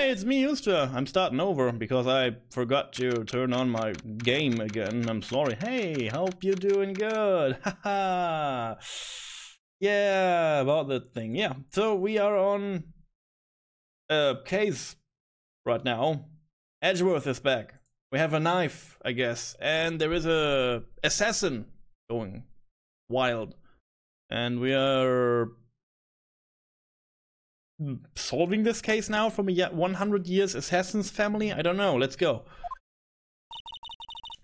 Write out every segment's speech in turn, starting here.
Hey, it's me, Ustra. I'm starting over because I forgot to turn on my game again. I'm sorry. Hey, hope you're doing good. Haha. Yeah, about that thing. Yeah, so we are on a case right now. Edgeworth is back. We have a knife, I guess, and there is a assassin going wild. And we are solving this case now from a 100 years assassin's family? I don't know, let's go.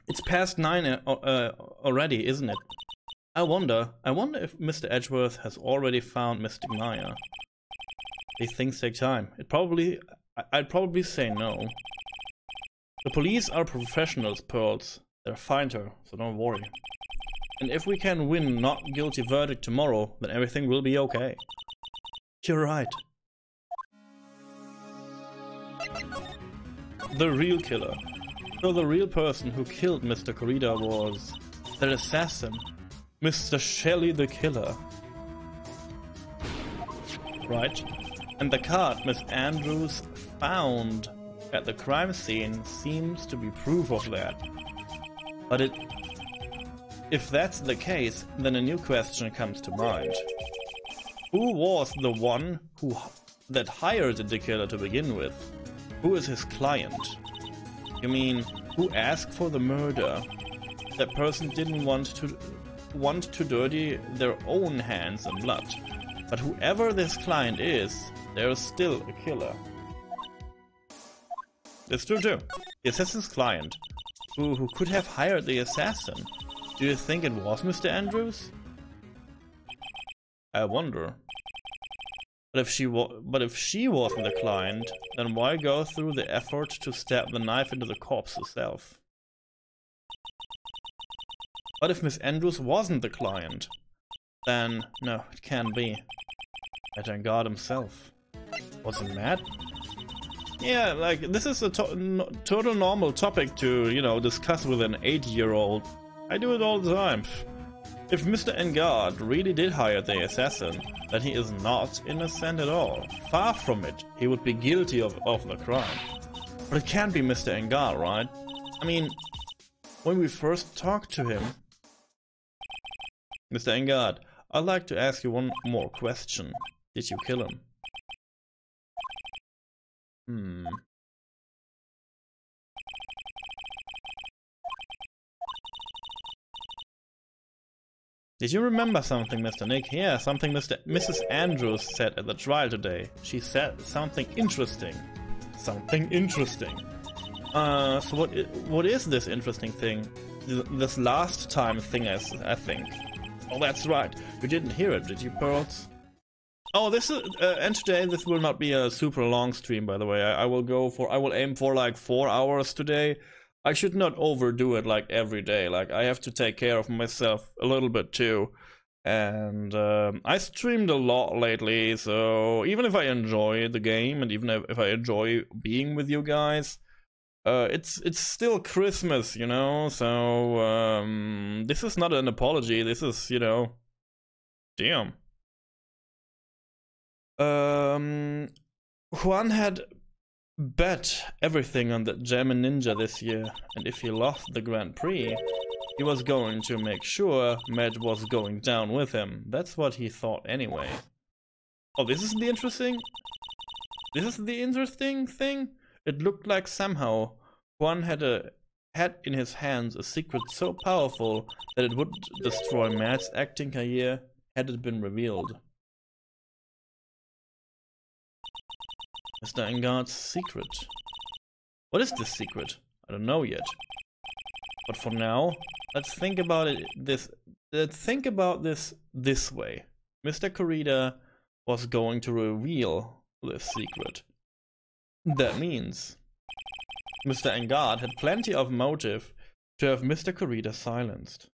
It's past 9 already, isn't it? I wonder if Mr. Edgeworth has already found Mystic Maya. These things take time. I'd probably say no. The police are professionals, Pearls. They'll find her, so don't worry. And if we can win not guilty verdict tomorrow, then everything will be okay. You're right. The real killer. So the real person who killed Mr. Corrida was the assassin, Mr. Shelley the Killer. Right? And the card Miss Andrews found at the crime scene seems to be proof of that. But if that's the case, then a new question comes to mind. Who was the one that hired the killer to begin with? Who is his client? You mean, who asked for the murder? That person didn't want to dirty their own hands in blood. But whoever this client is, there's still a killer. It's true too. The assassin's client, who could have hired the assassin. Do you think it was Mr. Andrews? I wonder. But if she wasn't the client, then why go through the effort to stab the knife into the corpse itself? But if Miss Andrews wasn't the client, then no, it can't be. God himself. Was he mad? Yeah, like, this is a total normal topic to, you know, discuss with an 8-year-old. I do it all the time. If Mr. Engard really did hire the assassin, then he is not innocent at all. Far from it, he would be guilty of the crime. But it can't be Mr. Engard, right? I mean, when we first talked to him... Mr. Engard, I'd like to ask you one more question. Did you kill him? Did you remember something, Mr. Nick? Yeah, something Mrs. Andrews said at the trial today. She said something interesting. Something interesting. So what is this interesting thing? This last time thing, I think. Oh, that's right. You didn't hear it, did you, Pearls? Oh, this is and today this will not be a super long stream, by the way. I will aim for like 4 hours today. I should not overdo it like every day. Like, I have to take care of myself a little bit too. And I streamed a lot lately, so even if I enjoy the game and even if I enjoy being with you guys, it's still Christmas, you know. So this is not an apology. This is, you know, damn. Juan had bet everything on the German Ninja this year, and if he lost the Grand Prix, he was going to make sure Matt was going down with him. That's what he thought anyway. Oh, this is the interesting thing? It looked like somehow Juan had in his hands a secret so powerful that it would destroy Matt's acting career had it been revealed. Mr. Engard's secret. What is this secret? I don't know yet. But for now, let's think about it this way. Mr. Corrida was going to reveal this secret. That means Mr. Engard had plenty of motive to have Mr. Corrida silenced.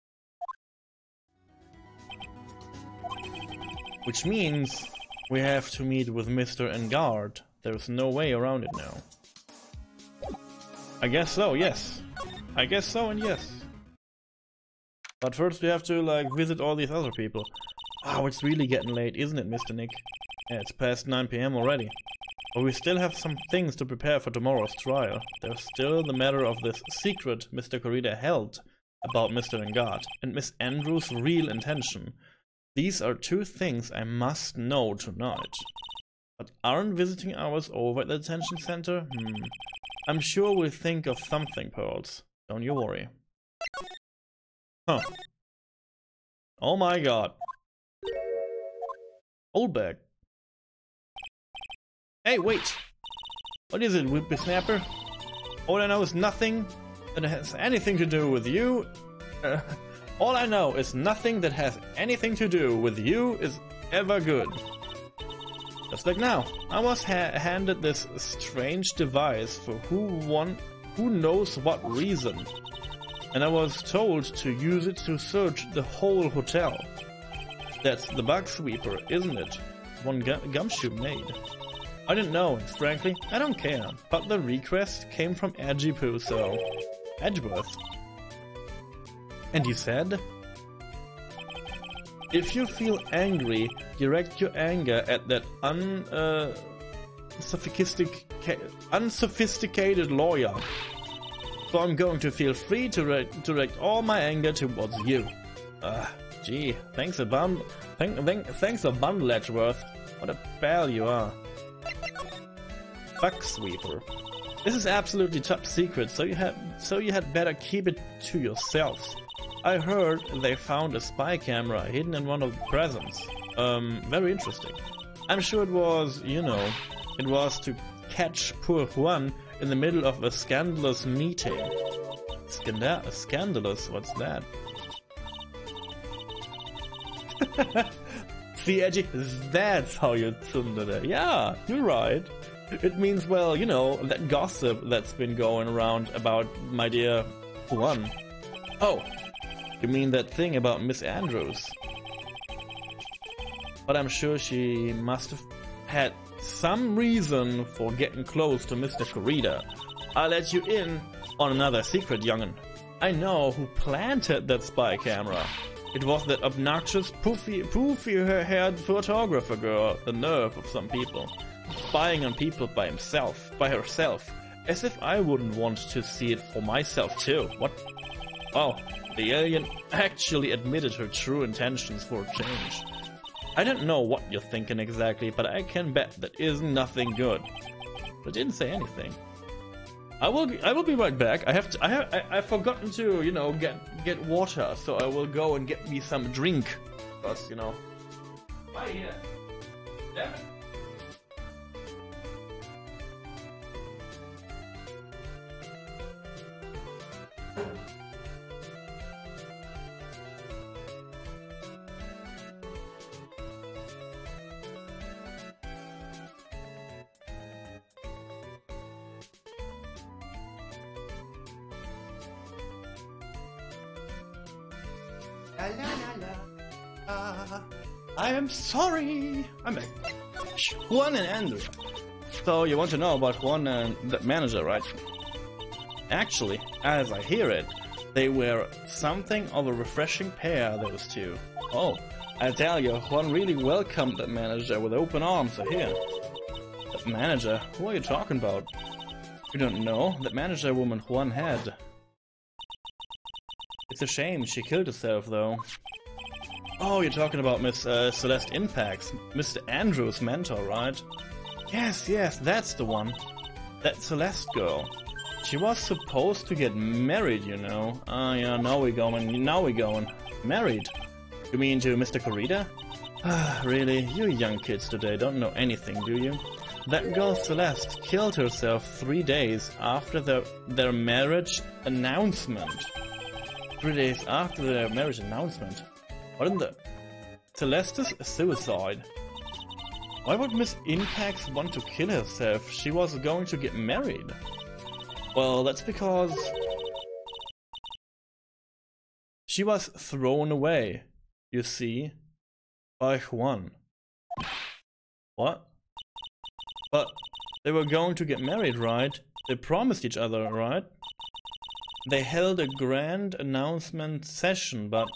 Which means we have to meet with Mr. Engard. There's no way around it now. I guess so, yes. I guess so and yes. But first we have to, like, visit all these other people. Wow, it's really getting late, isn't it, Mr. Nick? Yeah, it's past 9 PM already. But we still have some things to prepare for tomorrow's trial. There's still the matter of this secret Mr. Corrida held about Mr. Engard and Miss Andrews' real intention. These are two things I must know tonight. But aren't visiting hours over at the detention center? I'm sure we'll think of something, Pearls. Don't you worry. Huh. Oh my god. Old bag. Hey, wait! What is it, whippersnapper? All I know is nothing that has anything to do with you. All I know is nothing that has anything to do with you is ever good. Just like now, I was handed this strange device for who knows what reason. And I was told to use it to search the whole hotel. That's the bug sweeper, isn't it? One gumshoe made. I didn't know, and frankly, I don't care. But the request came from Edgepoo, so... Edgeworth. And he said... If you feel angry, direct your anger at that unsophisticated lawyer. So I'm going to feel free to direct all my anger towards you. Gee, thanks a bundle, Edgeworth. What a pal you are. Bug sweeper. This is absolutely top secret, so you had better keep it to yourselves. I heard they found a spy camera hidden in one of the presents. Very interesting. I'm sure it was, you know, it was to catch poor Juan in the middle of a scandalous meeting. Scandalous? What's that? See, Edgy, that's how you tsundere it. Yeah, you're right. It means, well, you know, that gossip that's been going around about my dear Juan. Oh, you mean that thing about Miss Andrews? But I'm sure she must have had some reason for getting close to Mr. Corrida. I'll let you in on another secret, young'un. I know who planted that spy camera. It was that obnoxious, poofy-haired photographer girl. The nerve of some people. Spying on people by herself. As if I wouldn't want to see it for myself too. What? Oh, the alien actually admitted her true intentions for a change. I don't know what you're thinking exactly, but I can bet that isn't nothing good. But didn't say anything. I will be right back. I've forgotten to, you know, get water, so I will go and get me some drink. Because, you know. Right here. Damn it. I am sorry. I'm back. Juan and Andrea. So you want to know about Juan and the manager, right? Actually, as I hear it, they were something of a refreshing pair, those two. Oh, I tell you, Juan really welcomed that manager with open arms. So here. That manager? Who are you talking about? You don't know? That manager woman Juan had. It's a shame she killed herself, though. Oh, you're talking about Miss Celeste Impax, Mr. Andrews' mentor, right? Yes, that's the one. That Celeste girl. She was supposed to get married, you know. Ah, yeah, now we're going. Married? You mean to Mr. Corrida? Ah, really? You young kids today don't know anything, do you? That girl Celeste killed herself 3 days after their marriage announcement. 3 days after their marriage announcement? What in the... Celeste's suicide? Why would Miss Impax want to kill herself? She was going to get married. Well, that's because... she was thrown away, you see, by Juan. What? But they were going to get married, right? They promised each other, right? They held a grand announcement session, but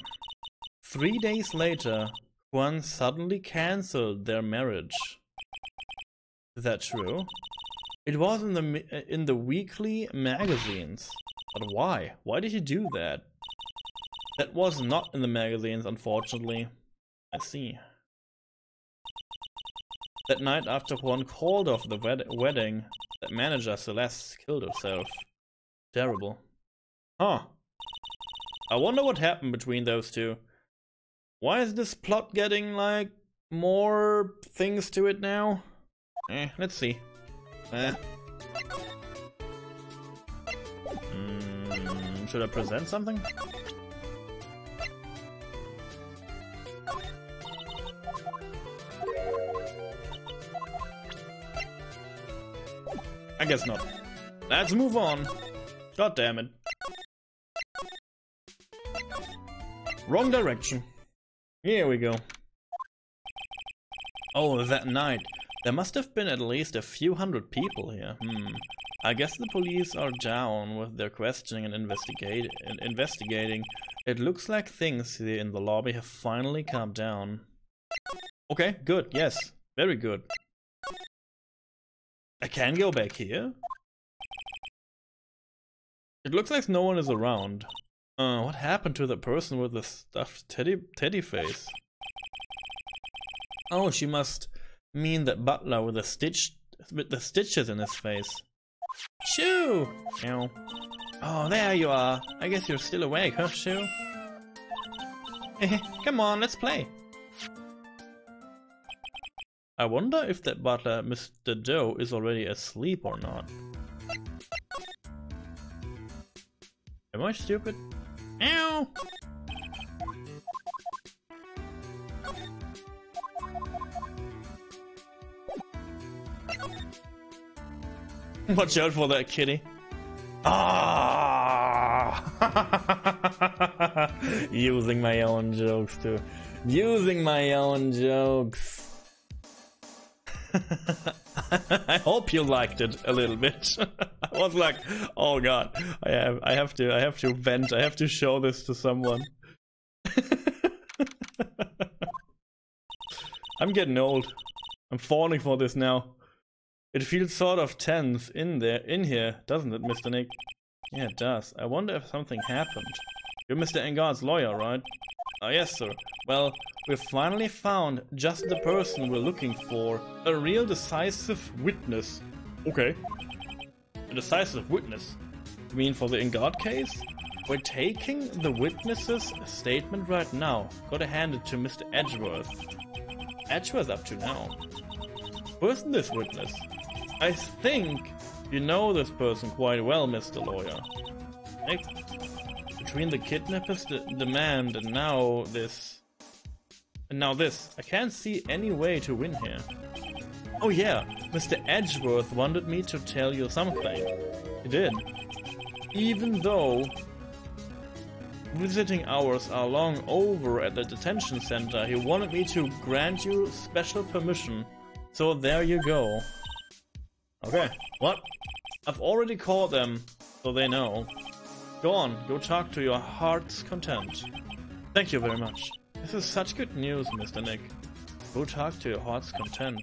3 days later, Juan suddenly cancelled their marriage. Is that true? It was in the weekly magazines. But why? Why did he do that? That was not in the magazines, unfortunately. I see. That night after one called off the wedding, that manager Celeste killed herself. Terrible. Huh. I wonder what happened between those two. Why is this plot getting, like, more things to it now? Let's see. Should I present something? I guess not. Let's move on. God damn it. Wrong direction. Here we go. Oh, that night. There must have been at least a few hundred people here. I guess the police are down with their questioning and investigating. It looks like things here in the lobby have finally calmed down. Okay, good. Yes, very good. I can go back here? It looks like no one is around. What happened to the person with the stuffed teddy face? Oh, she must mean that butler with the stitches in his face. Shoo! Ow. Oh, there you are. I guess you're still awake, huh, Shoo? Come on, let's play. I wonder if that butler, Mr. Joe, is already asleep or not. Am I stupid? Ow! Watch out for that kitty. Ah! Using my own jokes too. Using my own jokes. I hope you liked it a little bit. I was like, oh god, I have to vent. I have to show this to someone. I'm getting old. I'm falling for this now. It feels sort of tense in here, doesn't it, Mr. Nick? Yeah, it does. I wonder if something happened. You're Mr. Engard's lawyer, right? Oh, yes, sir. Well, we've finally found just the person we're looking for. A real decisive witness. Okay. A decisive witness? You mean for the Engard case? We're taking the witness's statement right now. Gotta hand it to Mr. Edgeworth. Edgeworth up to now. Who is this witness? I think you know this person quite well, Mr. Lawyer. Between the kidnappers, the demand, and now this. I can't see any way to win here. Oh yeah, Mr. Edgeworth wanted me to tell you something. He did. Even though visiting hours are long over at the detention center, he wanted me to grant you special permission. So there you go. Okay, what? I've already called them, so they know. Go on, go talk to your heart's content. Thank you very much. This is such good news, Mr. Nick. Go talk to your heart's content.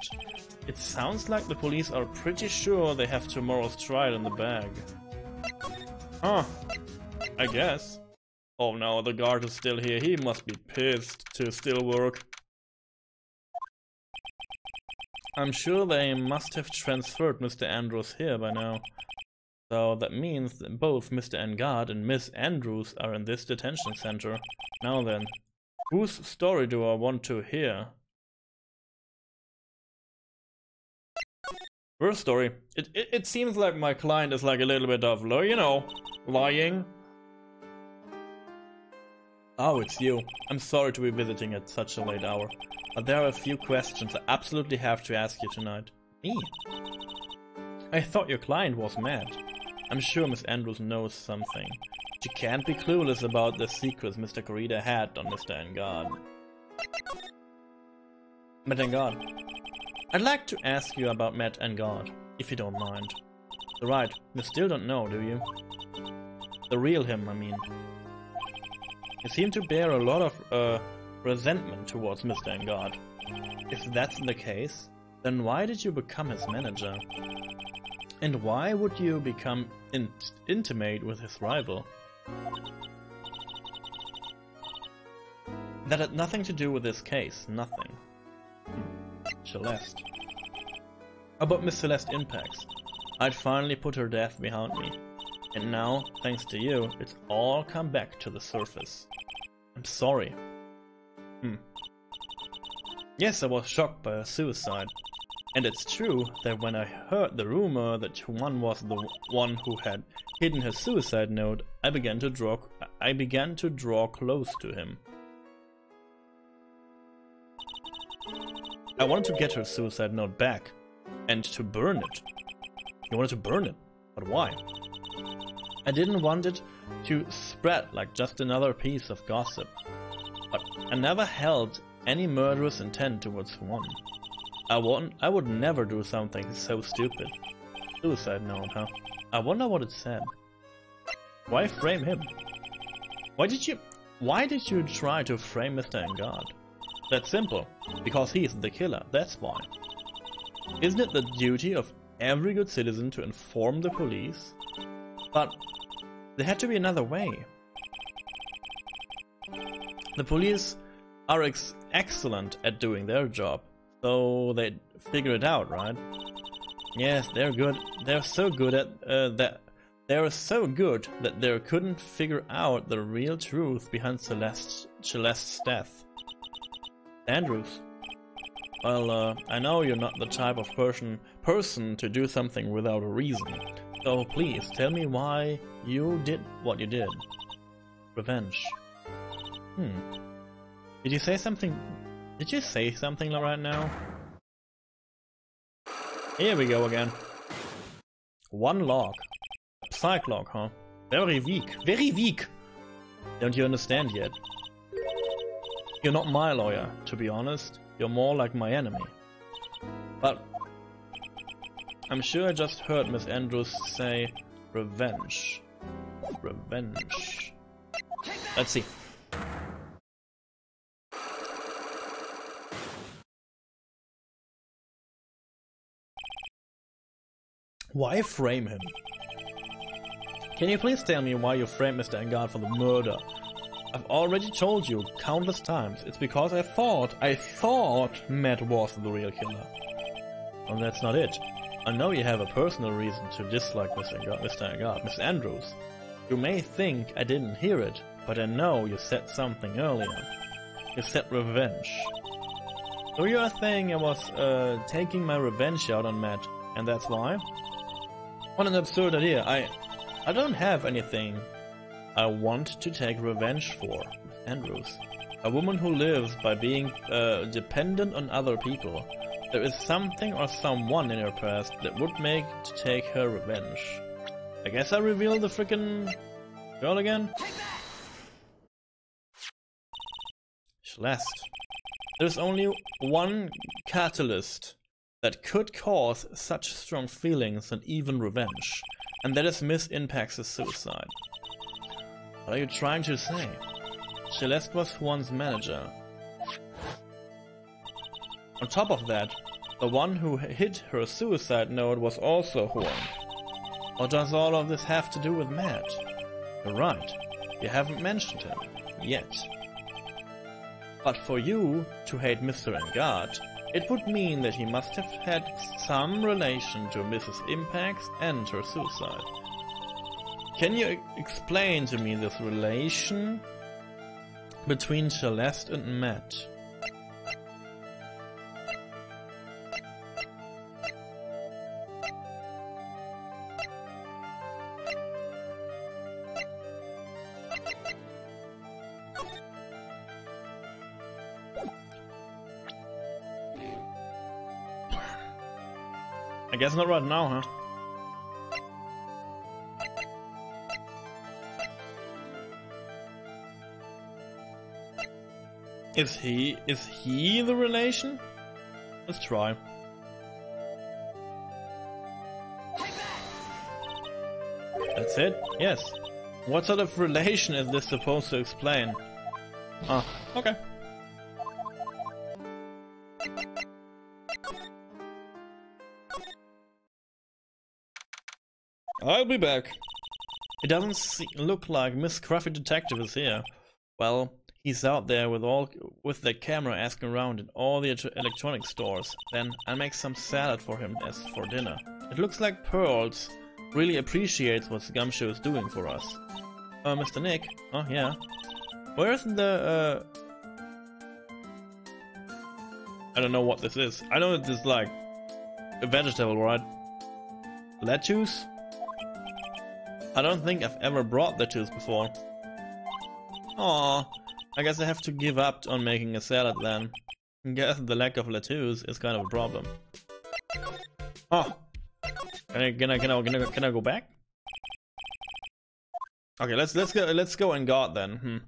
It sounds like the police are pretty sure they have tomorrow's trial in the bag. Huh. I guess. Oh no, the guard is still here. He must be pissed to still work. I'm sure they must have transferred Mr. Andrews here by now. So that means that both Mr. Engard and Miss Andrews are in this detention center. Now then, whose story do I want to hear? First story. It seems like my client is like a little bit of, you know, lying. Oh, it's you. I'm sorry to be visiting at such a late hour, but there are a few questions I absolutely have to ask you tonight. Me? I thought your client was mad. I'm sure Miss Andrews knows something. She can't be clueless about the secrets Mr. Corrida had on Mr. Engard. Matt Engard. I'd like to ask you about Matt Engard, if you don't mind. Right, you still don't know, do you? The real him, I mean. You seem to bear a lot of resentment towards Mr. Engard. If that's the case, Then why did you become his manager? And why would you become intimate with his rival? That had nothing to do with this case, nothing. Celeste. About Miss Celeste Impacts. I'd finally put her death behind me. And now, thanks to you, it's all come back to the surface. I'm sorry. Yes, I was shocked by her suicide. And it's true that when I heard the rumor that Juan was the one who had hidden her suicide note, I began to draw close to him. I wanted to get her suicide note back, and to burn it. You wanted to burn it, but why? I didn't want it to spread like just another piece of gossip, but I never held any murderous intent towards Juan. I would never do something so stupid. Suicide note, huh? I wonder what it said. Why frame him? Why did you try to frame Mr. Engard? That's simple. Because he's the killer, that's why. Isn't it the duty of every good citizen to inform the police? But there had to be another way. The police are excellent at doing their job, so they figure it out, right? Yes, they're good. They're so good at that. They're so good that they couldn't figure out the real truth behind Celeste's death. Andrews. Well, I know you're not the type of person to do something without a reason. So please tell me why you did what you did. Revenge. Did you say something? Did you say something right now? Here we go again. One log. Psych log, huh? Very weak. Very weak! Don't you understand yet? You're not my lawyer, to be honest. You're more like my enemy. But I'm sure I just heard Miss Andrews say revenge. Revenge. Let's see. Why frame him? Can you please tell me why you framed Mr. Engard for the murder? I've already told you countless times. It's because I thought Matt was the real killer. And that's not it. I know you have a personal reason to dislike Mr. Engard, Miss Andrews. You may think I didn't hear it, but I know you said something earlier. You said revenge. So you are saying I was taking my revenge out on Matt, and that's why? What an absurd idea. I don't have anything I want to take revenge for, Andrews. A woman who lives by being dependent on other people. There is something or someone in her past that would make to take her revenge. I guess I reveal the frickin' girl again? Celeste. There's only one catalyst that could cause such strong feelings and even revenge, and that is Miss Impact's suicide. What are you trying to say? Celeste was Juan's manager. On top of that, the one who hid her suicide note was also Juan. What does all of this have to do with Matt? You're right, you haven't mentioned him, yet. But for you to hate Mr. Engard, it would mean that he must have had some relation to Mrs. Impact and her suicide. Can you explain to me this relation between Celeste and Matt? I guess not right now, huh? Is he the relation? Let's try. That's it? Yes. What sort of relation is this supposed to explain? Ah, okay. I'll be back. It doesn't look like Miss Scruffy Detective is here. Well, he's out there with the camera asking around in all the electronic stores. Then I'll make some salad for him as for dinner. It looks like Pearls really appreciates what Gumshoe is doing for us. Mr. Nick? Oh, yeah. Where's the, I don't know what this is. I know it's like a vegetable, right? Lettuce? I don't think I've ever brought lettuce before. Aw, I guess I have to give up on making a salad then. I guess the lack of lettuce is kind of a problem. Oh, can I go back? Okay, let's go and guard then.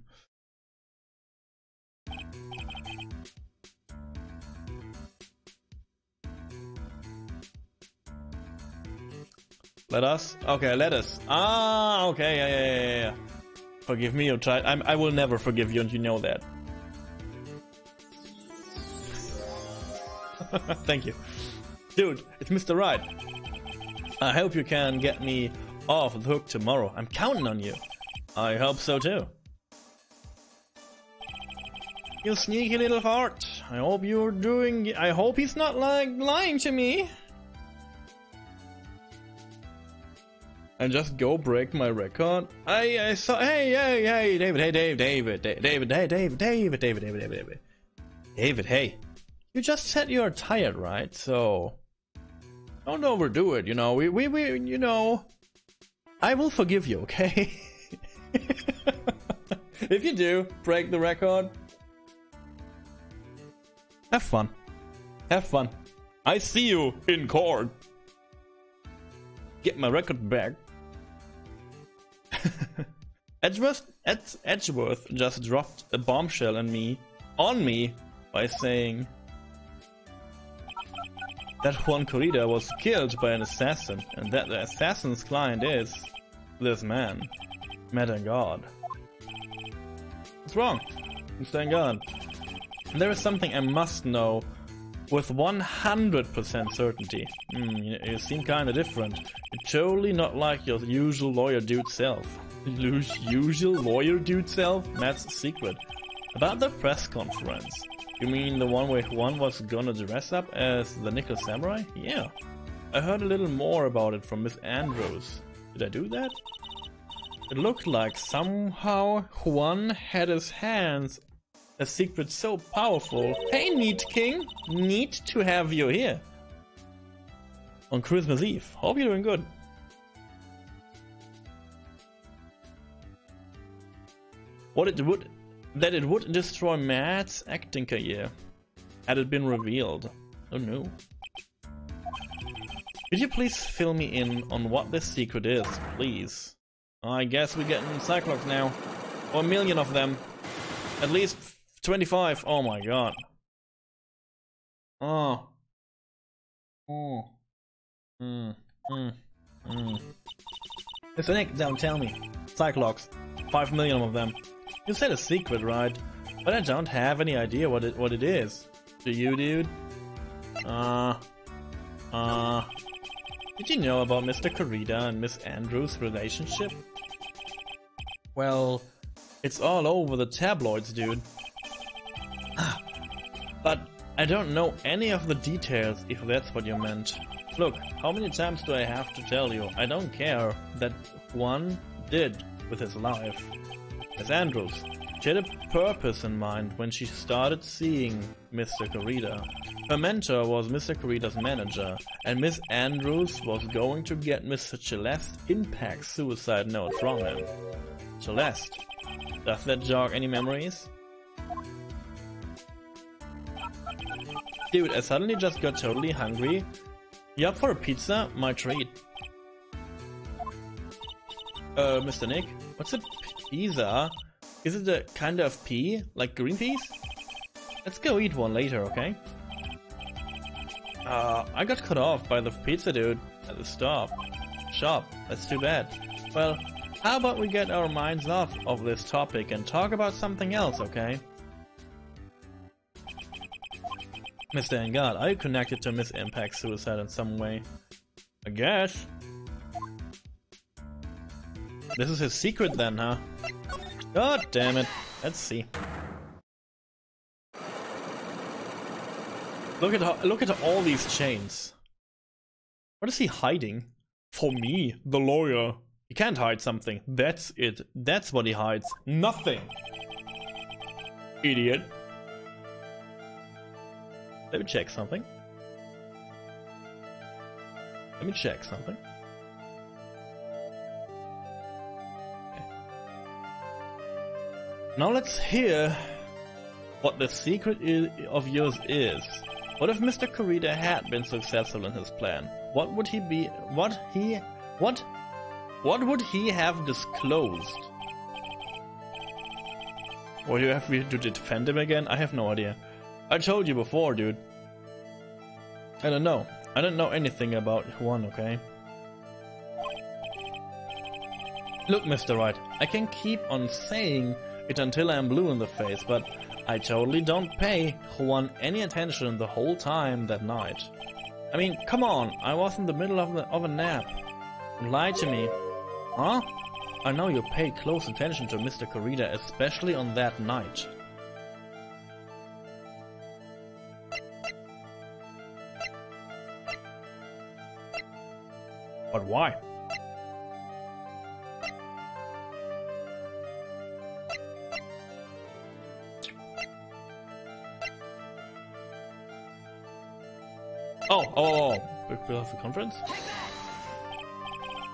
Let us? Okay, let us. Ah, okay, yeah. Forgive me, I will never forgive you, and you know that. Thank you. Dude, it's Mr. Wright. I hope you can get me off the hook tomorrow. I'm counting on you. I hope so too. You sneaky little fart. I hope he's not like lying to me. And just go break my record. I saw. Hey, David, hey. You just said you're tired, right? So don't overdo it. You know, you know. I will forgive you, okay? If you do break the record, have fun. Have fun. I see you in court. Get my record back. Edgeworth just dropped a bombshell on me by saying that Juan Corrida was killed by an assassin, and that the assassin's client is this man, Meta God. What's wrong? Mr. God. There is something I must know with 100% certainty. You seem kinda different. You're totally not like your usual lawyer dude self. Usual lawyer dude self? Matt's secret. About the press conference. You mean the one where Juan was gonna dress up as the Nickel Samurai? Yeah. I heard a little more about it from Miss Andrews. Did I do that? It looked like somehow Juan had his hands a secret so powerful. Hey, Neat King! Neat to have you here. On Christmas Eve. Hope you're doing good. That it would destroy Matt's acting career. Had it been revealed. Oh no. Could you please fill me in on what this secret is, please? I guess we're getting Cyclops now. Or a million of them. At least 25. Oh my god. Oh. Mr. Nick, don't tell me. Cyclops. 5 million of them. You said a secret, right? But I don't have any idea what it is. Do you, dude? Did you know about Mr. Corrida and Miss Andrews' relationship? Well, it's all over the tabloids, dude. But I don't know any of the details, if that's what you meant. Look, how many times do I have to tell you? I don't care that Juan did with his life. Miss Andrews, she had a purpose in mind when she started seeing Mr. Corrida. Her mentor was Mr. Corrida's manager, and Miss Andrews was going to get Mr. Celeste Impact's suicide note from him. Celeste, does that jog any memories? Dude, I suddenly just got totally hungry. You up for a pizza? My treat. Mr. Nick, what's a pizza? Is it a kind of pea? Like green peas? Let's go eat one later, okay? I got cut off by the pizza dude at the shop. That's too bad. Well, how about we get our minds off of this topic and talk about something else, okay? Mr. Engard, are you connected to Miss Impact's suicide in some way? I guess. This is his secret then, huh? God damn it. Let's see. Look at all these chains. What is he hiding? For me, the lawyer. He can't hide something. That's it. That's what he hides. Nothing. Idiot. Let me check something. Let me check something. Okay. Now let's hear what the secret of yours is. What if Mr. Kurita had been successful in his plan? What would he be? What would he have disclosed? Or do you have to defend him again? I have no idea. I told you before, dude. I don't know. I don't know anything about Juan, okay? Look, Mr. Wright, I can keep on saying it until I'm blue in the face, but I totally don't pay Juan any attention the whole time that night. I mean, come on, I was in the middle of a nap. Don't lie to me. Huh? I know you pay close attention to Mr. Kurita, especially on that night. But why? Oh, because of the conference?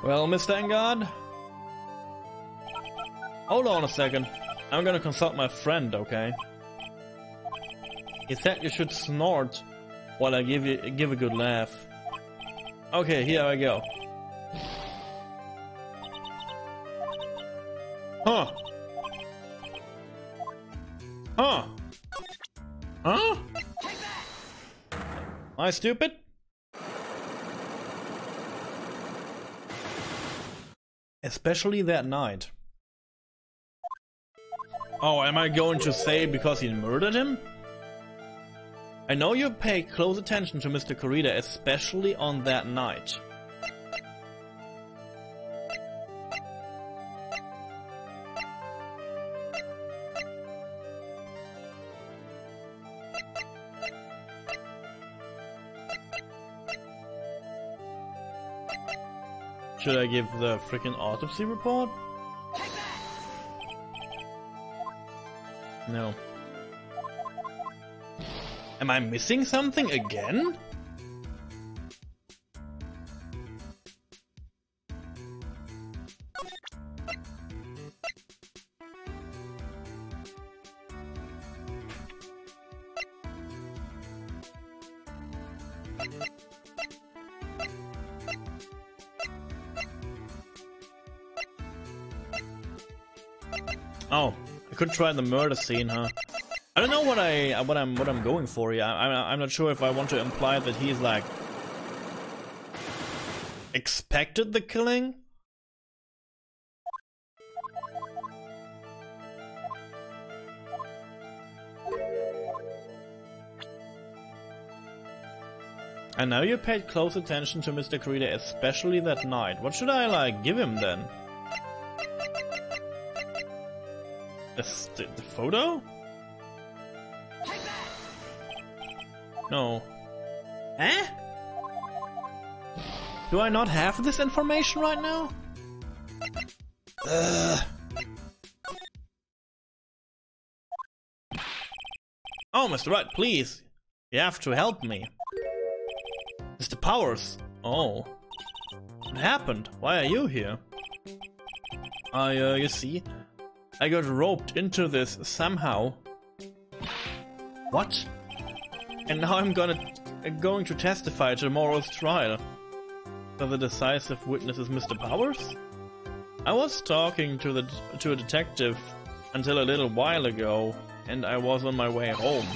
Well, Mr. Engard? Hold on a second. I'm gonna consult my friend, okay? He said you should snort while I give a good laugh. Okay, here I go. Huh? Huh? Huh? Am I stupid? Especially that night. Oh, am I going to say because he murdered him? I know you pay close attention to Mr. Kurita, especially on that night. Should I give the freaking autopsy report? No. Am I missing something again? Oh, I could try the murder scene, huh? I don't know what I'm going for here. I'm not sure if I want to imply that he's like expected the killing. And now you paid close attention to Mr. Kurita, especially that night. What should I like give him then? The photo? No. Eh? Do I not have this information right now? Oh, Mr. Wright, please. You have to help me. Mr. Powers. Oh. What happened? Why are you here? You see, I got roped into this somehow. What? And now I'm going to testify at tomorrow's trial. So the decisive witness is Mr. Powers? I was talking to a detective until a little while ago, and I was on my way home.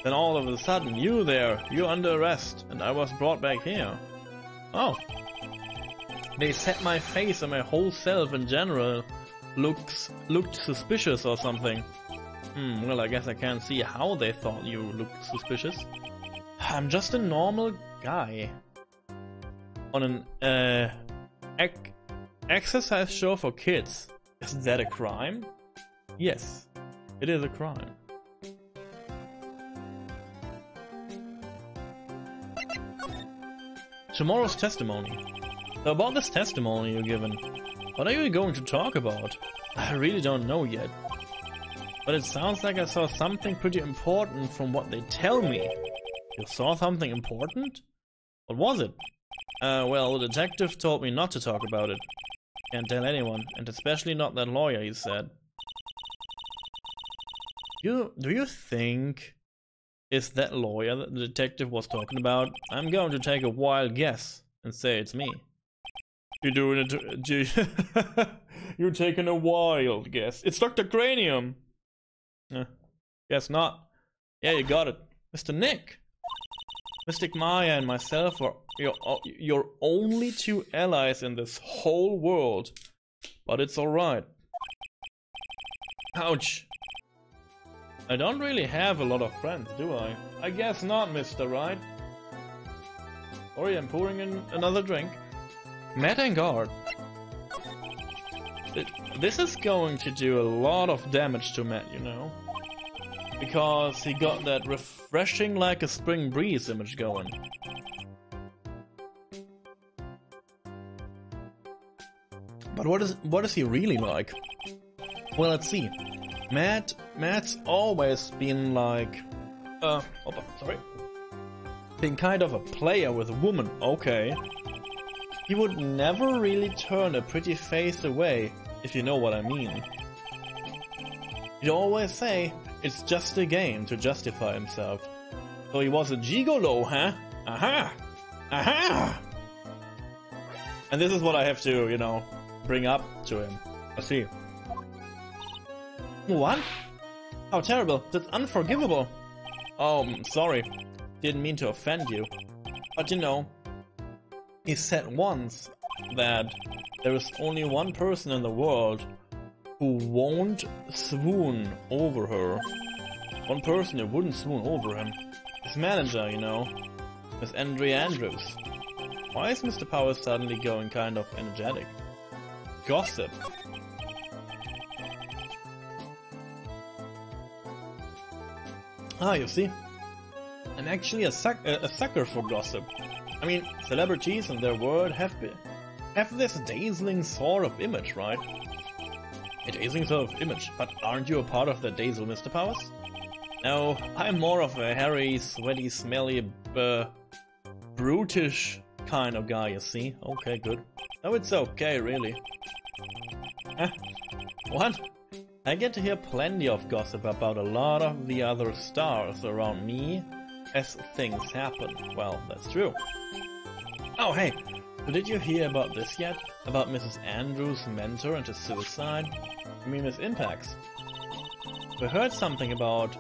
Then all of a sudden, you're under arrest, and I was brought back here. Oh. They said my face and my whole self in general looked suspicious or something. Well, I guess I can't see how they thought you looked suspicious. I'm just a normal guy. On an Exercise show for kids. Is that a crime? Yes, it is a crime. Tomorrow's testimony. So about this testimony you're given, what are you going to talk about? I really don't know yet. But it sounds like I saw something pretty important from what they tell me. You saw something important? What was it? Well, the detective told me not to talk about it. Can't tell anyone, and especially not that lawyer, he said. Do you think is that lawyer that the detective was talking about? I'm going to take a wild guess and say it's me. You're doing it. You're taking a wild guess. It's Dr. Cranium. Guess not. Yeah, you got it. Mr. Nick. Mystic Maya and myself are your only two allies in this whole world. But it's alright. Ouch. I don't really have a lot of friends, do I? I guess not, Mr. Wright. Sorry, I'm pouring in another drink. Matt and guard. This is going to do a lot of damage to Matt, you know. Because he got that refreshing like a spring breeze image going. But what is he really like? Well, let's see. Matt's always been like been kind of a player with a woman, okay. He would never really turn a pretty face away, if you know what I mean. He'd always say, it's just a game to justify himself. So he was a gigolo, huh? Aha! Aha! And this is what I have to, you know, bring up to him. I see. What? How terrible. That's unforgivable. Oh, sorry. Didn't mean to offend you. But you know, he said once that there is only one person in the world who won't swoon over her. One person who wouldn't swoon over him. His manager, you know. Miss Andrea Andrews. Why is Mr. Powers suddenly going kind of energetic? Gossip. Ah, you see, I'm actually a sucker for gossip. I mean, celebrities and their word have this dazzling sort of image, right? A dazzling sort of image, but aren't you a part of the dazzle, Mr. Powers? No, I'm more of a hairy, sweaty, smelly, brutish kind of guy, you see? Okay, good. Oh, it's okay, really. Huh? What? I get to hear plenty of gossip about a lot of the other stars around me as things happen. Well, that's true. Oh, hey, so did you hear about this yet? About Mrs. Andrews' mentor and his suicide? I mean, Miss Impax. We heard something about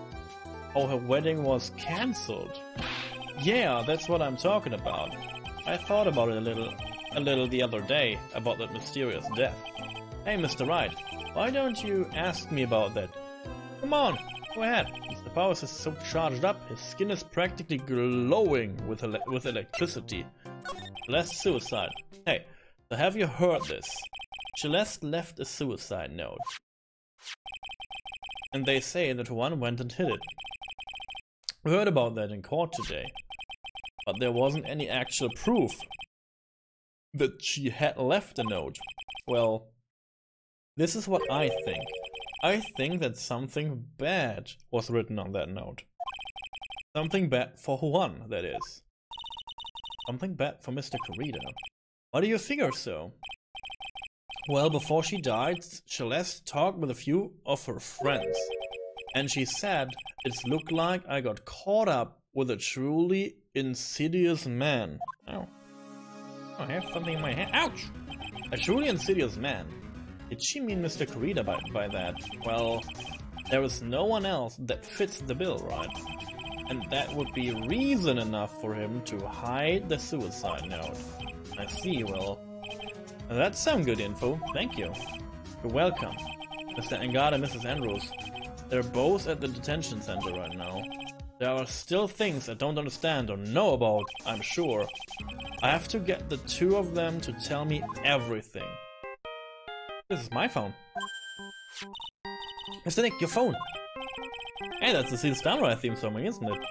how her wedding was cancelled. Yeah, that's what I'm talking about. I thought about it a little the other day, about that mysterious death. Hey, Mr. Wright. Why don't you ask me about that? Come on, go ahead. Mr. Powers is so charged up, his skin is practically glowing with electricity. Celeste's suicide. Hey, so have you heard this? Celeste left a suicide note. And they say that one went and hid it. We heard about that in court today. But there wasn't any actual proof that she had left a note. Well, this is what I think. I think that something bad was written on that note. Something bad for Juan, that is. Something bad for Mr. Corrida. Why do you figure so? Well, before she died, Celeste talked with a few of her friends. And she said, it looked like I got caught up with a truly insidious man. Oh. I have something in my hand. Ouch! A truly insidious man. Did she mean Mr. Corrida by that? Well, there is no one else that fits the bill, right? And that would be reason enough for him to hide the suicide note. I see, well, that's some good info, thank you. You're welcome. Mr. Angard and Mrs. Andrews. They're both at the detention center right now. There are still things I don't understand or know about, I'm sure. I have to get the two of them to tell me everything. This is my phone. Mr. Nick, your phone! Hey, that's the Seal Samurai theme song, isn't it?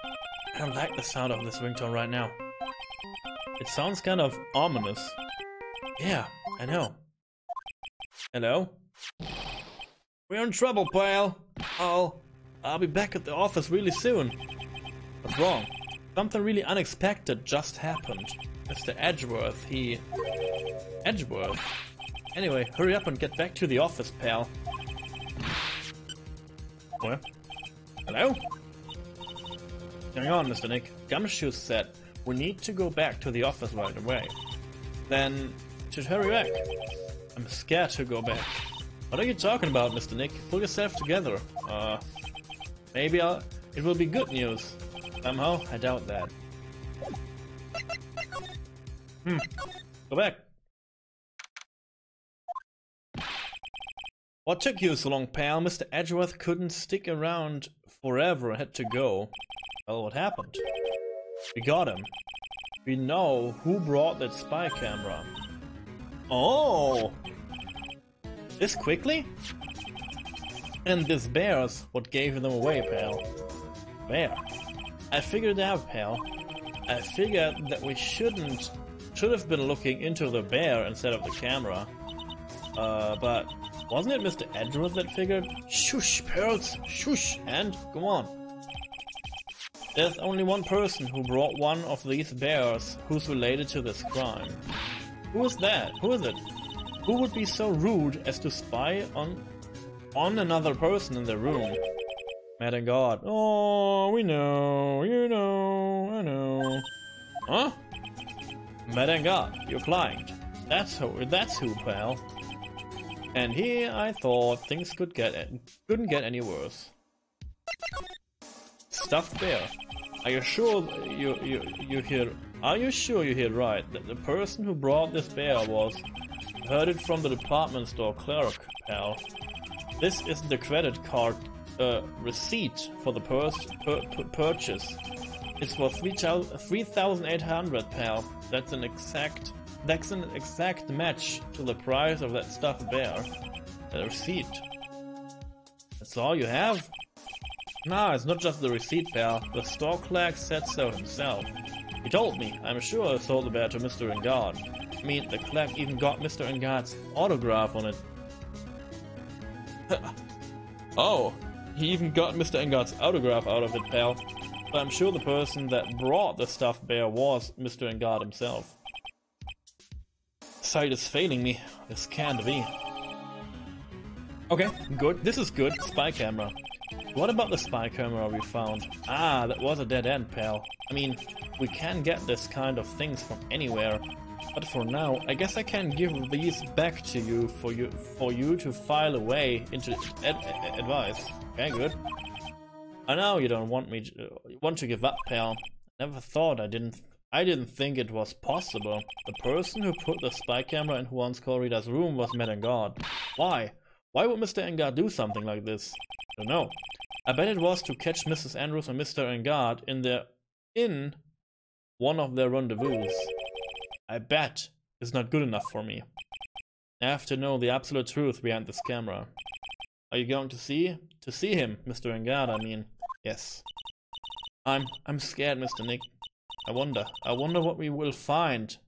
I don't like the sound of this ringtone right now. It sounds kind of ominous. Yeah, I know. Hello? We're in trouble, pal. I'll be back at the office really soon. What's wrong? Something really unexpected just happened. Mr. Edgeworth, Edgeworth? Anyway, hurry up and get back to the office, pal. What? Hello? Hang on, Mr. Nick. Gumshoe said we need to go back to the office right away. Then, should hurry back. I'm scared to go back. What are you talking about, Mr. Nick? Pull yourself together. Maybe it will be good news. Somehow, I doubt that. Go back. What took you so long, pal? Mr. Edgeworth couldn't stick around forever and had to go. Well, what happened? We got him. We know who brought that spy camera. Oh! This quickly? And this bear's what gave them away, pal. Bear. I figured it out, pal. I figured that we should have been looking into the bear instead of the camera. But wasn't it Mr. Edgeworth that figured? Shush, Pearls, shush, and go on. There's only one person who brought one of these bears who's related to this crime. Who is that? Who is it? Who would be so rude as to spy on another person in the room? Mad and God. Oh, we know, you know, I know. Huh? Mad and God, your client. That's who, pal. And here I thought things couldn't get any worse. Stuffed bear. Are you sure you heard right? That the person who brought this bear heard it from the department store clerk, pal. This is the credit card receipt for the purchase. It's for 3,800, pal. That's an exact match to the price of that stuffed bear. The receipt. That's all you have? Nah, it's not just the receipt, pal. The store clerk said so himself. He told me. I'm sure I sold the bear to Mr. Engard. I mean, the clerk even got Mr. Engard's autograph on it. Oh, he even got Mr. Engard's autograph out of it, pal. But I'm sure the person that brought the stuffed bear was Mr. Engard himself. Sight is failing me. This can't be. Okay, good. This is good. Spy camera. What about the spy camera we found? Ah, that was a dead end, pal. I mean, we can get this kind of things from anywhere. But for now, I guess I can give these back to you for you to file away into advice. Okay, good. I know you don't want to give up, pal. Never thought I didn't think it was possible. The person who put the spy camera in Juan's Corrida's room was Mad and God. Why? Why would Mr. Engard do something like this? I don't know. I bet it was to catch Mrs. Andrews and Mr. Engard in one of their rendezvous. I bet it's not good enough for me. I have to know the absolute truth behind this camera. Are you going to see him, Mr. Engard? I mean, yes. I'm scared, Mr. Nick. I wonder what we will find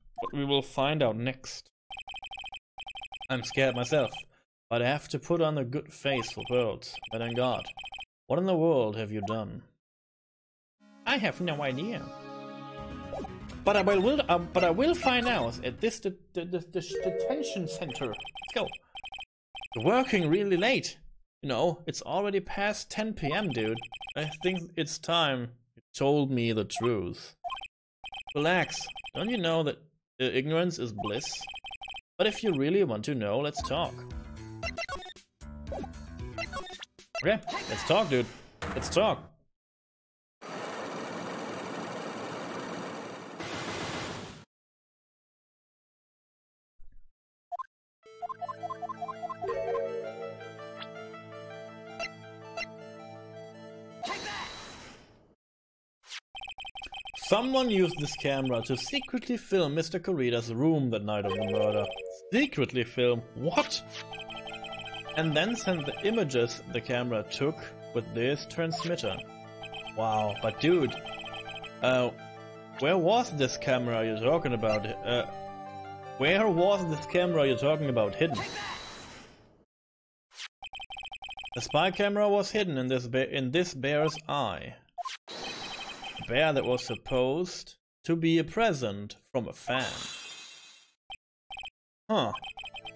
out next. I'm scared myself, but I have to put on a good face for Pearls. But then God, what in the world have you done? I have no idea. But I will find out at this detention center. Let's go. You're working really late. You know, it's already past 10 p.m., dude. I think it's time you told me the truth. Relax. Don't you know that ignorance is bliss? But if you really want to know, let's talk. Okay, let's talk, dude. Let's talk. Someone used this camera to secretly film Mr. Corrida's room that night of the murder. Secretly film? What? and then sent the images the camera took with this transmitter. Wow, but dude, where was this camera you're talking about? Where was this camera you're talking about hidden? The spy camera was hidden in this bear's eye. A bear that was supposed to be a present from a fan. Huh.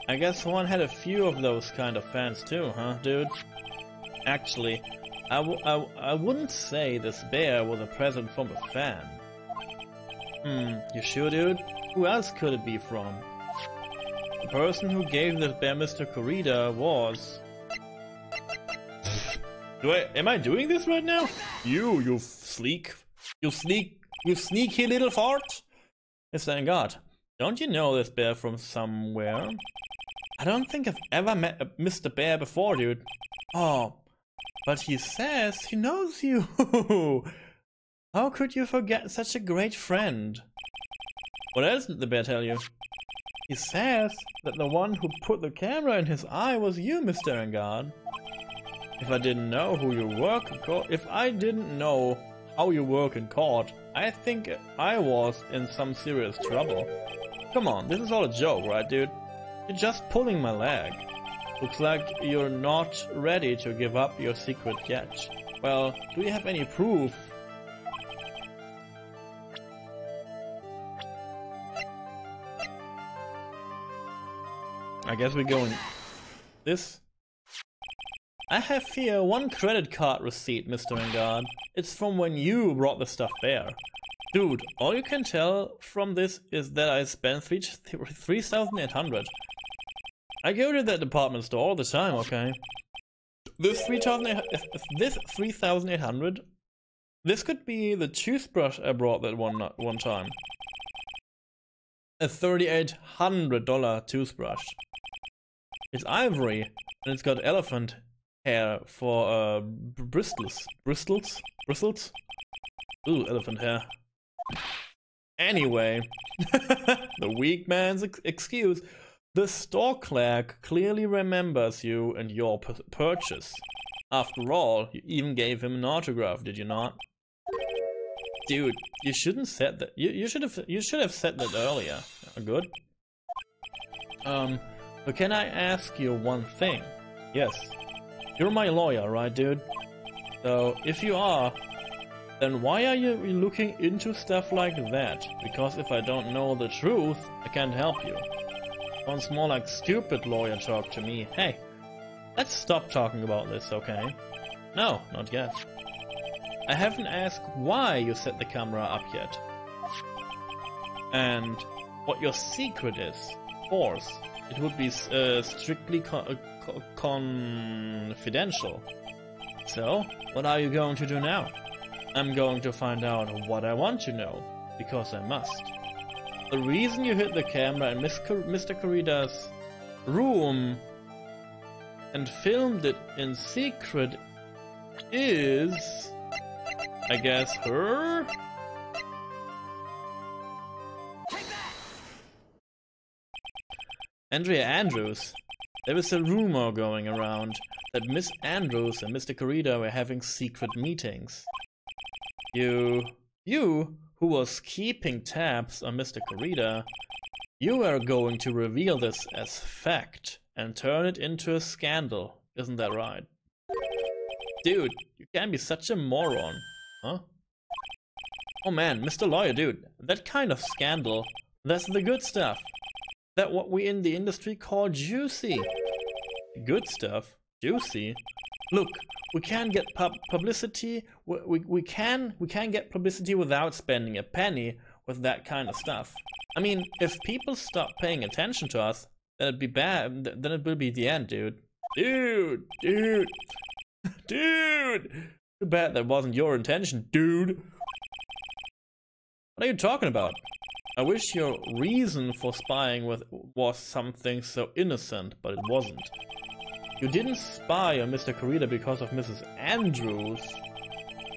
I guess one had a few of those kind of fans too, huh, dude? Actually, I wouldn't say this bear was a present from a fan. You sure, dude? Who else could it be from? The person who gave this bear Mr. Corrida was... Am I doing this right now? You sneaky little fart! Mr. God, don't you know this bear from somewhere? I don't think I've ever met a Mr. Bear before, dude. Oh, but he says he knows you. How could you forget such a great friend? What else did the bear tell you? He says that the one who put the camera in his eye was you, Mr. Engard. If I didn't know how you work in court, I think I was in some serious trouble. Come on, this is all a joke, right, dude? You're just pulling my leg. Looks like you're not ready to give up your secret yet. Well, do you have any proof? I guess we're going this. I have here one credit card receipt, Mr. Engard. It's from when you brought the stuff there. Dude, all you can tell from this is that I spent 3,800. I go to that department store all the time, okay? This 3,800, this could be the toothbrush I brought that one time. A $3,800 toothbrush. It's ivory, and it's got elephant hair for bristles. Bristles? Ooh, elephant hair. Anyway, the weak man's excuse. The store clerk clearly remembers you and your purchase. After all, you even gave him an autograph, did you not? Dude, you shouldn't said that. You should have said that earlier. Good. But can I ask you one thing? Yes. You're my lawyer, right, dude? So, if you are, then why are you looking into stuff like that? Because if I don't know the truth, I can't help you. Sounds more like stupid lawyer talk to me. Hey, let's stop talking about this, okay? No, not yet. I haven't asked why you set the camera up yet. And what your secret is. Of course, it would be strictly confidential. So, what are you going to do now? I'm going to find out what I want to know, because I must. The reason you hid the camera in Mr. Corrida's room and filmed it in secret is, I guess, her? Andrea Andrews. There is a rumor going around that Miss Andrews and Mr. Corrida were having secret meetings. You who was keeping tabs on Mr. Corrida, you are going to reveal this as fact and turn it into a scandal, isn't that right? Dude, you can't be such a moron, huh? Oh man, Mr. Lawyer, dude, that kind of scandal, that's the good stuff. That what we in the industry call juicy. Good stuff? Juicy? Look, we can get publicity. We can get publicity without spending a penny with that kind of stuff. I mean, if people stop paying attention to us, then it'd be bad. Then it will be the end, dude. Dude. Too bad that wasn't your intention, dude. What are you talking about? I wish your reason for spying was something so innocent, but it wasn't. You didn't spy on Mr. Corrida because of Mrs. Andrews.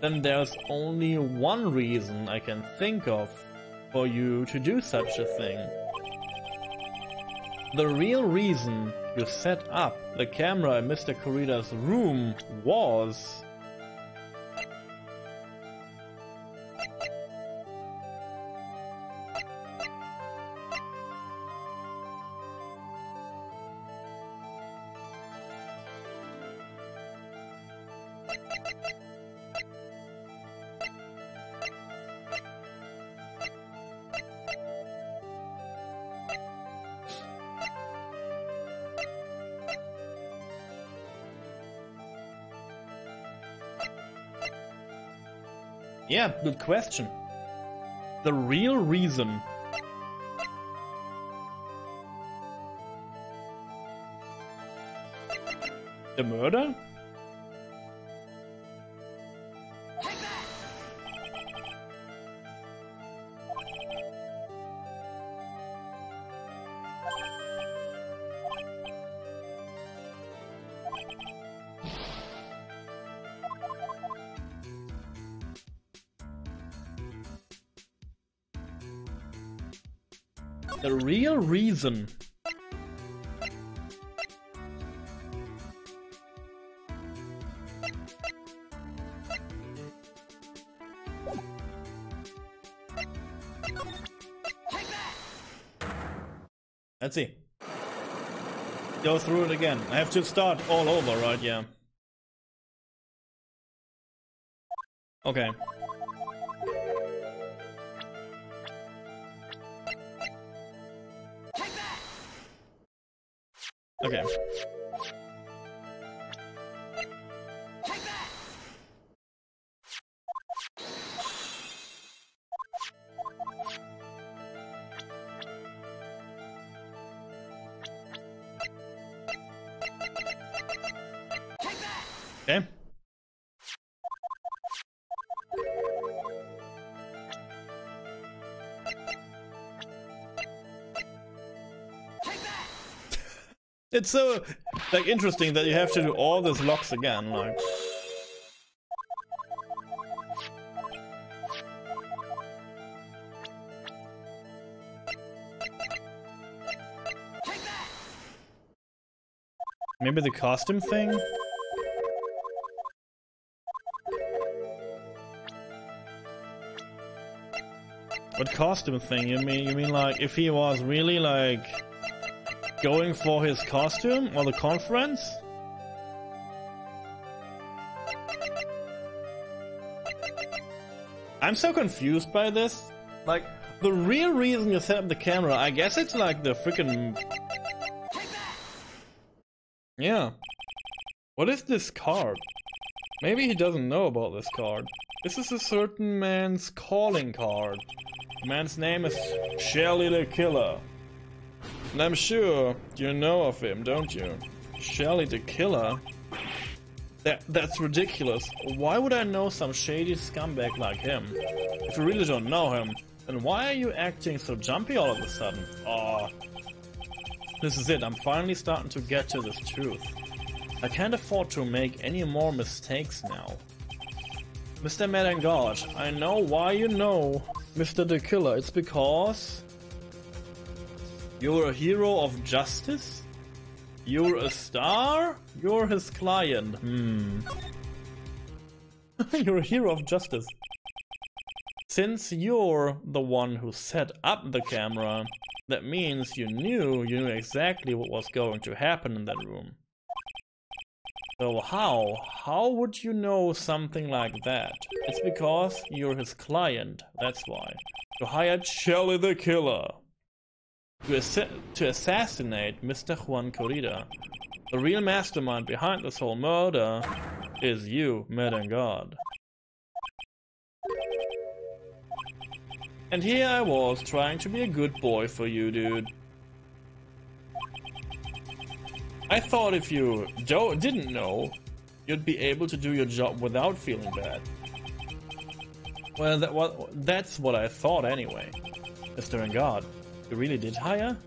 Then there's only one reason I can think of for you to do such a thing. The real reason You set up the camera in Mr. Korida's room was... Yeah, good question. The real reason. The murder? The real reason. Let's see. Go through it again. I have to start all over, right? Yeah. Okay. Okay. Okay. It's so, like, interesting that you have to do all these locks again, like... Maybe the costume thing? What costume thing? You mean like, if he was really, like... going for his costume or the conference? I'm so confused by this. Like, the real reason you set up the camera, I guess it's like the freaking... Yeah. What is this card? Maybe he doesn't know about this card. This is a certain man's calling card. The man's name is Shelly the Killer. And I'm sure you know of him, don't you? Shelly the Killer? That's ridiculous. Why would I know some shady scumbag like him? If you really don't know him, then why are you acting so jumpy all of a sudden? Oh, this is it. I'm finally starting to get to this truth. I can't afford to make any more mistakes now. Mr. Medangard, I know why you know Mr. the Killer. It's because... you're a hero of justice? You're a star? You're his client. You're a hero of justice. Since you're the one who set up the camera, that means you knew exactly what was going to happen in that room. So how would you know something like that? It's because you're his client, that's why. You hired Shelly the Killer to assassinate Mr. Juan Corrida. The real mastermind behind this whole murder is you, Medangard. And here I was trying to be a good boy for you, dude. I thought if you didn't know, you'd be able to do your job without feeling bad. Well, that's what I thought anyway. Mr. Medangard, you really did hire?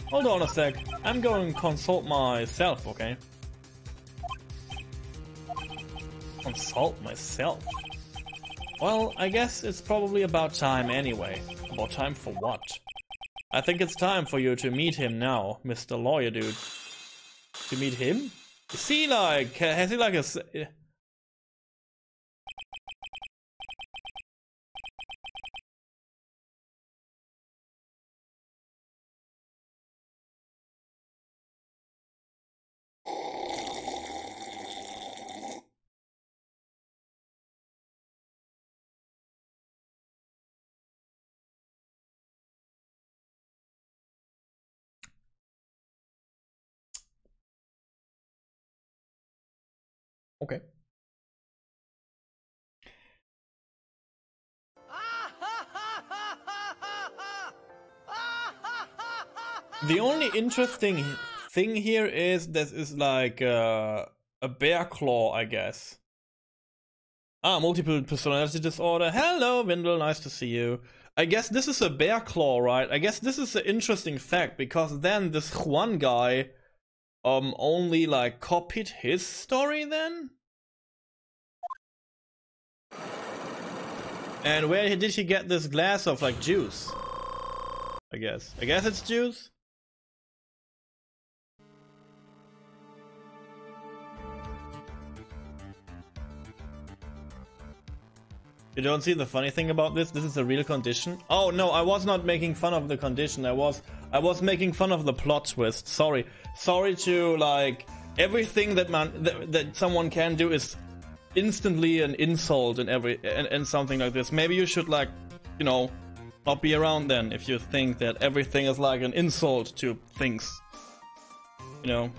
Hold on a sec, I'm going to consult myself, okay? Consult myself? Well, I guess it's probably about time anyway. About time for what? I think it's time for you to meet him now, Mr. Lawyer Dude. To meet him? Is he like... has he like a... Okay. The only interesting thing here is this is like a bear claw, I guess. Ah, multiple personality disorder. Hello, Windle, nice to see you. I guess this is a bear claw, right? I guess this is an interesting fact, because then this Juan guy only like copied his story then? And where did he get this glass of like juice? I guess it's juice. You don't see the funny thing about this? This is a real condition. Oh no, I was not making fun of the condition. I was making fun of the plot twist. Sorry to like everything that someone can do is instantly an insult and something like this. Maybe you should like, you know, not be around then if you think that everything is like an insult to things. You know,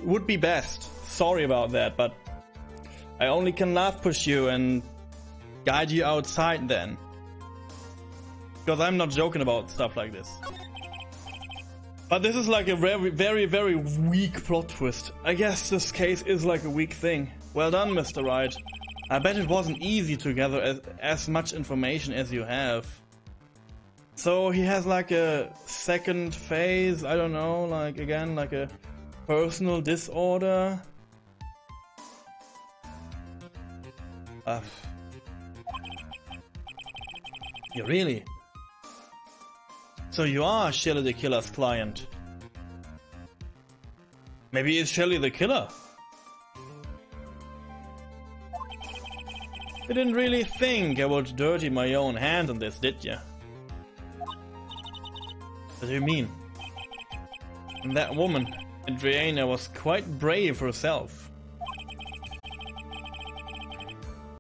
would be best. Sorry about that, but I only can laugh push you and guide you outside then. Because I'm not joking about stuff like this. But this is like a very weak plot twist. I guess this case is like a weak thing. Well done, Mr. Wright. I bet it wasn't easy to gather as much information as you have. So he has like a second phase, I don't know, like again, like a personal disorder. You really? So you are Shelly the Killer's client. Maybe it's Shelly the Killer. You didn't really think I would dirty my own hand on this, did you? What do you mean? And that woman, Adriana, was quite brave herself.